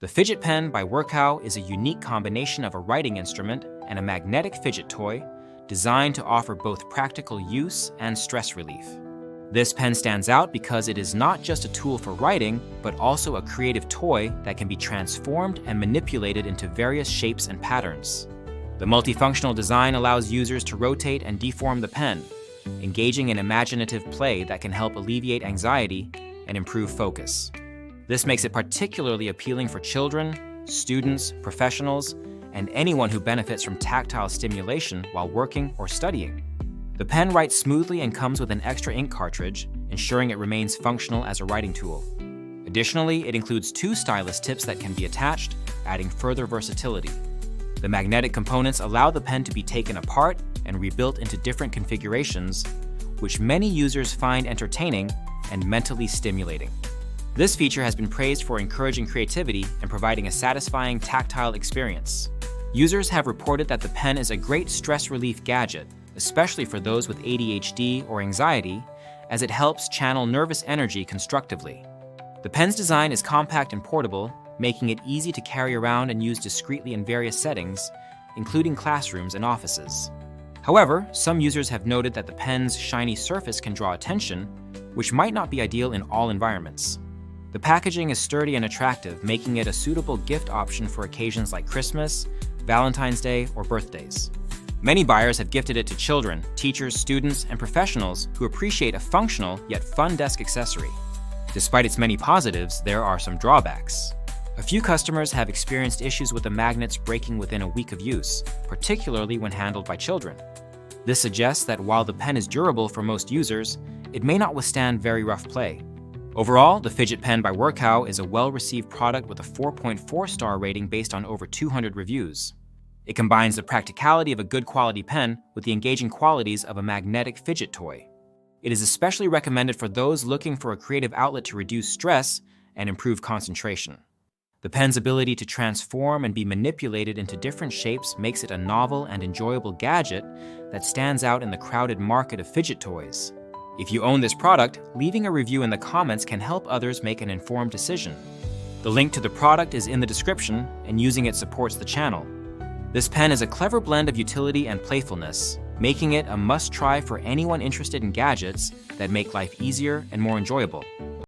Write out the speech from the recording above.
The Fidget Pen by Workow is a unique combination of a writing instrument and a magnetic fidget toy designed to offer both practical use and stress relief. This pen stands out because it is not just a tool for writing, but also a creative toy that can be transformed and manipulated into various shapes and patterns. The multifunctional design allows users to rotate and deform the pen, engaging in imaginative play that can help alleviate anxiety and improve focus. This makes it particularly appealing for children, students, professionals, and anyone who benefits from tactile stimulation while working or studying. The pen writes smoothly and comes with an extra ink cartridge, ensuring it remains functional as a writing tool. Additionally, it includes 2 stylus tips that can be attached, adding further versatility. The magnetic components allow the pen to be taken apart and rebuilt into different configurations, which many users find entertaining and mentally stimulating. This feature has been praised for encouraging creativity and providing a satisfying tactile experience. Users have reported that the pen is a great stress relief gadget, especially for those with ADHD or anxiety, as it helps channel nervous energy constructively. The pen's design is compact and portable, making it easy to carry around and use discreetly in various settings, including classrooms and offices. However, some users have noted that the pen's shiny surface can draw attention, which might not be ideal in all environments. The packaging is sturdy and attractive, making it a suitable gift option for occasions like Christmas, Valentine's Day, or birthdays. Many buyers have gifted it to children, teachers, students, and professionals who appreciate a functional yet fun desk accessory. Despite its many positives, there are some drawbacks. A few customers have experienced issues with the magnets breaking within a week of use, particularly when handled by children. This suggests that while the pen is durable for most users, it may not withstand very rough play. Overall, the Fidget Pen by Workow is a well-received product with a 4.4-star rating based on over 200 reviews. It combines the practicality of a good quality pen with the engaging qualities of a magnetic fidget toy. It is especially recommended for those looking for a creative outlet to reduce stress and improve concentration. The pen's ability to transform and be manipulated into different shapes makes it a novel and enjoyable gadget that stands out in the crowded market of fidget toys. If you own this product, leaving a review in the comments can help others make an informed decision. The link to the product is in the description, and using it supports the channel. This pen is a clever blend of utility and playfulness, making it a must-try for anyone interested in gadgets that make life easier and more enjoyable.